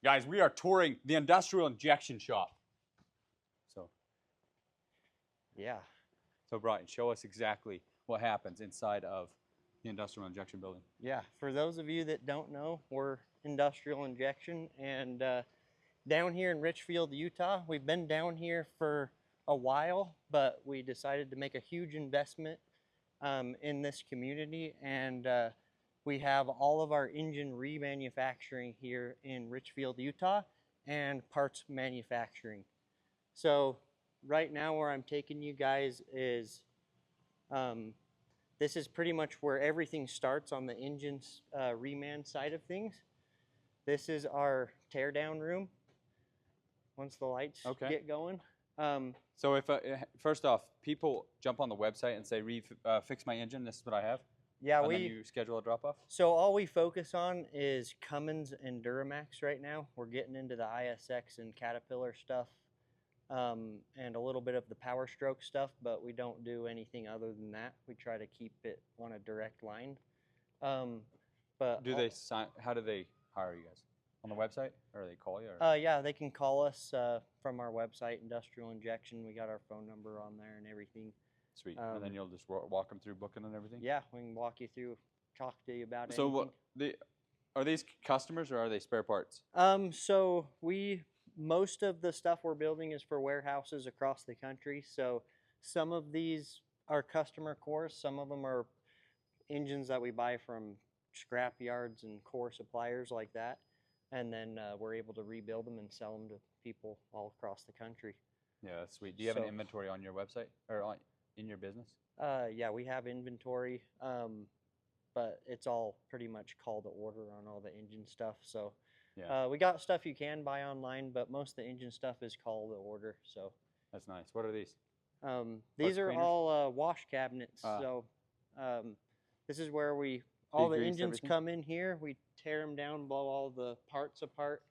Guys, we are touring the industrial injection shop. Yeah. So Brian, show us exactly what happens inside of the industrial injection building. Yeah, for those of you that don't know, we're industrial injection, and down here in Richfield, Utah, we've been down here for a while, but we decided to make a huge investment in this community, and we have all of our engine remanufacturing here in Richfield, Utah, and parts manufacturing. So right now where I'm taking you guys is this is pretty much where everything starts on the engine's reman side of things. This is our teardown room once the lights get going. So if first off, people jump on the website and say, fix my engine, this is what I have. Yeah, and then you schedule a drop-off? So all we focus on is Cummins and Duramax right now. We're getting into the ISX and Caterpillar stuff, and a little bit of the Power Stroke stuff, but we don't do anything other than that. We try to keep it on a direct line. But do they sign? How do they hire you guys? On the website, or they call you? Or? Yeah, they can call us from our website, Industrial Injection. We got our phone number on there and everything. Sweet. And then you'll just walk them through booking and everything? Yeah, we can walk you through, talk to you about so anything. Are these customers or are they spare parts? So most of the stuff we're building is for warehouses across the country. So some of these are customer cores. Some of them are engines that we buy from scrap yards and core suppliers like that. And then we're able to rebuild them and sell them to people all across the country. Yeah, that's sweet. Do you have an inventory on your website or in your business? Yeah, we have inventory, but it's all pretty much call to order on all the engine stuff. So yeah. We got stuff you can buy online, but most of the engine stuff is call to order. So that's nice. What are these? These are all wash cabinets. So this is where all the engines come in here. We tear them down, blow all the parts apart,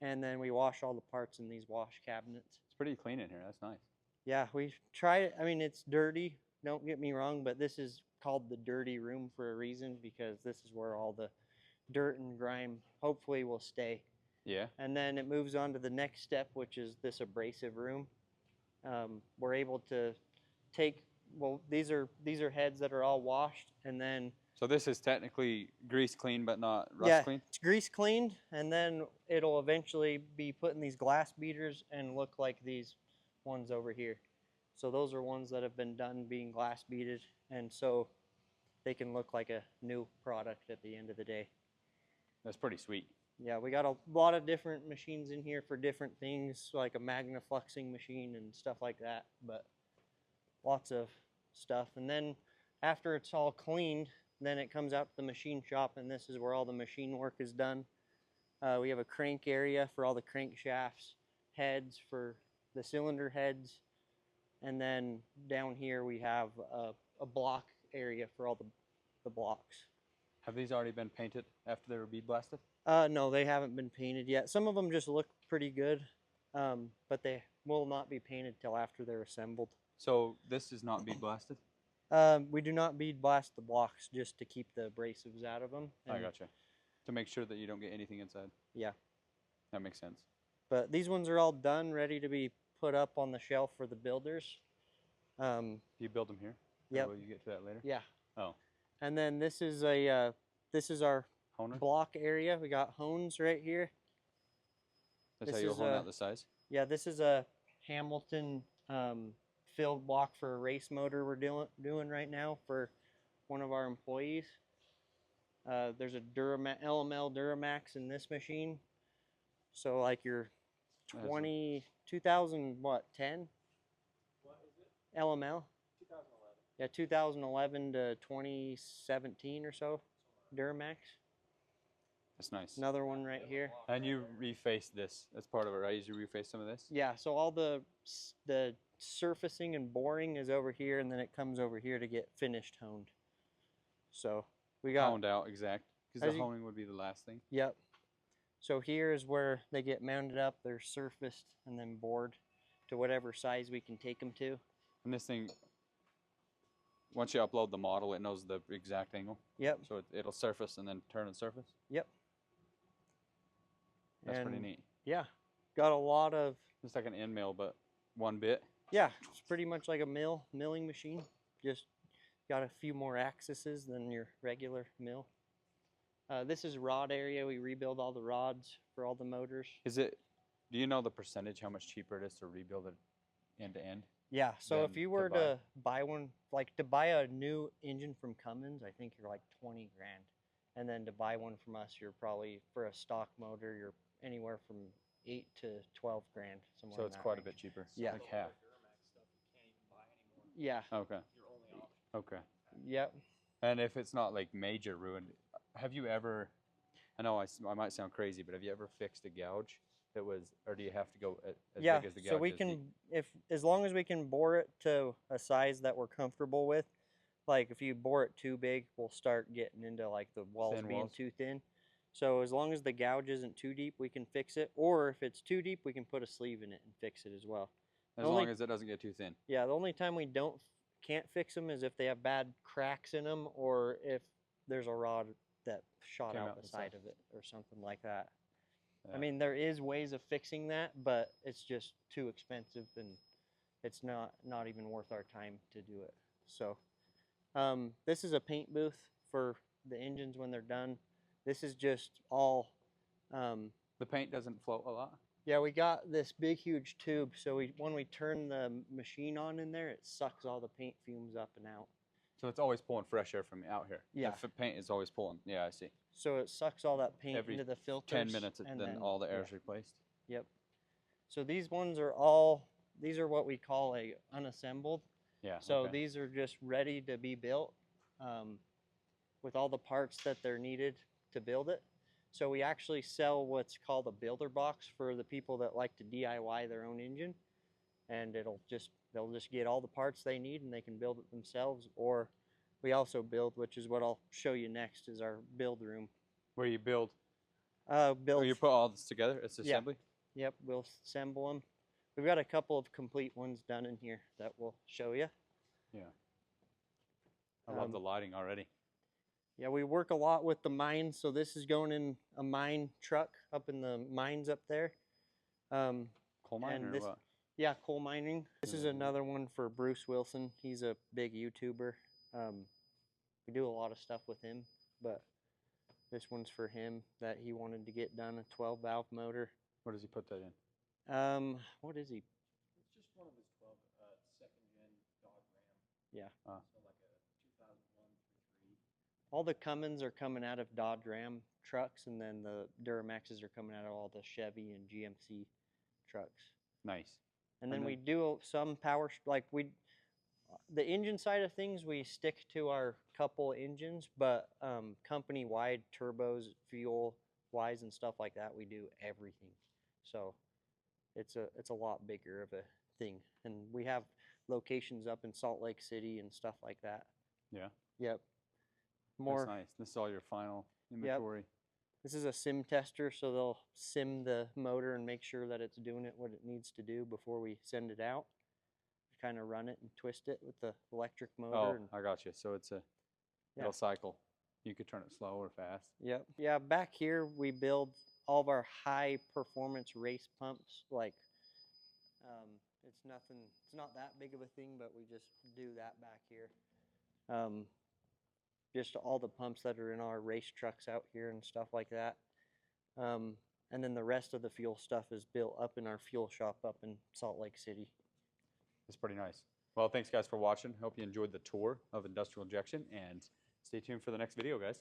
and then we wash all the parts in these wash cabinets. It's pretty clean in here. That's nice. Yeah, we try it. I mean, it's dirty. Don't get me wrong, but this is called the dirty room for a reason, because this is where all the dirt and grime hopefully will stay. Yeah. And then it moves on to the next step, which is this abrasive room. We're able to take, these are heads that are all washed, and then. So this is technically grease clean, but not rust clean? Yeah, it's grease cleaned, and then it'll eventually be put in these glass beaters and look like these ones over here. So those are ones that have been done being glass beaded, and so they can look like a new product at the end of the day. That's pretty sweet. Yeah, we got a lot of different machines in here for different things, like a magnafluxing machine and stuff like that, but lots of stuff. And then after it's all cleaned, then it comes out to the machine shop, and this is where all the machine work is done. We have a crank area for all the crankshafts, heads for the cylinder heads, and then down here we have a block area for all the blocks. Have these already been painted after they were bead blasted? No, they haven't been painted yet. Some of them just look pretty good, but they will not be painted till after they're assembled. So this is not bead blasted? We do not bead blast the blocks, just to keep the abrasives out of them. I gotcha. To make sure that you don't get anything inside. Yeah. That makes sense. But these ones are all done, ready to be put up on the shelf for the builders. Do you build them here? Yeah. Will you get to that later? Yeah. Oh. And then this is our Honer? block area. We got hones right here. That's how you'll hone out the size? Yeah, this is a Hamilton filled block for a race motor we're doing right now for one of our employees. There's a LML Duramax in this machine. So like your 2010? What is it? LML? 2011. Yeah, 2011 to 2017 or so, Duramax. That's nice. Another one right here. And you reface this. That's part of it, right? You reface some of this? Yeah, so all the surfacing and boring is over here, and then it comes over here to get finished honed. So we got honed out, exact. Because the honing would be the last thing. Yep. So here is where they get mounted up. They're surfaced and then bored to whatever size we can take them to. And this thing, once you upload the model, it knows the exact angle? Yep. So it'll surface and then turn and surface? Yep. That's pretty And neat. yeah, got a lot of, It's like an end mill, but one bit. yeah, it's pretty much like a milling machine. Just got a few more axes than your regular mill. This is rod area. We rebuild all the rods for all the motors. Is it? Do you know the percentage how much cheaper it is to rebuild it end to end? Yeah, so if Than you to were buy? to buy one, like to buy a new engine from Cummins, I think you're like 20 grand. And then to buy one from us, you're probably, for a stock motor, you're anywhere from 8 to 12 grand. Somewhere So in it's that quite a range. bit cheaper. Yeah. Like half. Yeah, Okay. Okay. yep. And if it's not like major ruined, have you ever? I know I might sound crazy, but have you ever fixed a gouge that was, or do you have to go as Yeah, big as the gouge? so we is? can, if as long as we can bore it to a size that we're comfortable with, like if you bore it too big, we'll start getting into like the walls Thin being walls? too thin. So as long as the gouge isn't too deep, we can fix it. Or if it's too deep, we can put a sleeve in it and fix it as well. As long as it doesn't get too thin. Yeah, the only time we can't fix them is if they have bad cracks in them, or if there's a rod that shot Came out out the the side side. of it or something like that. Yeah. I mean, there is ways of fixing that, but it's just too expensive and it's not even worth our time to do it. So this is a paint booth for the engines when they're done. This is just all The paint doesn't float a lot. yeah, we got this big huge tube, so when we turn the machine on in there, it sucks all the paint fumes up and out. So it's always pulling fresh air from out here. Yeah. The paint is always pulling. Yeah, I see. So it sucks all that paint Every into the filters. 10 minutes, and then all the air is replaced. Yep. So these ones are these are what we call a unassembled. Yeah. So okay. these are just ready to be built with all the parts that they're needed to build it. So we actually sell what's called a builder box for the people that like to DIY their own engine, and they'll just get all the parts they need and they can build it themselves. Or we also build, which is what I'll show you next, is our build room. Where you build. Build. You put all this together. It's assembly. Yep, we'll assemble them. We've got a couple of complete ones done in here that we'll show you. Yeah. I love the lighting already. Yeah, we work a lot with the mines, so this is going in a mine truck up in the mines up there. Coal mine and or this, what? yeah, coal mining. This is another one for Bruce Wilson. He's a big YouTuber. We do a lot of stuff with him, but this one's for him that he wanted to get done, a 12 valve motor. Where does he put that in? What is he? It's just one of his 12 second-gen Dodge Ram. Yeah. Ah. So like a 2001 3. All the Cummins are coming out of Dodge Ram trucks, and then the Duramaxes are coming out of all the Chevy and GMC trucks. Nice. And then And we then- do some power, like the engine side of things, we stick to our couple engines, but company-wide turbos, fuel-wise and stuff like that, we do everything. So it's a lot bigger of a thing. And we have locations up in Salt Lake City and stuff like that. Yeah. Yep. That's nice. This is all your final inventory. This is a sim tester, so they'll sim the motor and make sure that it's doing it what it needs to do before we send it out. Kind of run it and twist it with the electric motor. Oh, and, I got you. So it's it'll cycle. You could turn it slow or fast. yep. Yeah, back here we build all of our high performance race pumps. Like, it's not that big of a thing, but we just do that back here. Just all the pumps that are in our race trucks out here and stuff like that. And then the rest of the fuel stuff is built up in our fuel shop up in Salt Lake City. It's pretty nice. Well, thanks guys for watching. Hope you enjoyed the tour of industrial injection, and stay tuned for the next video, guys.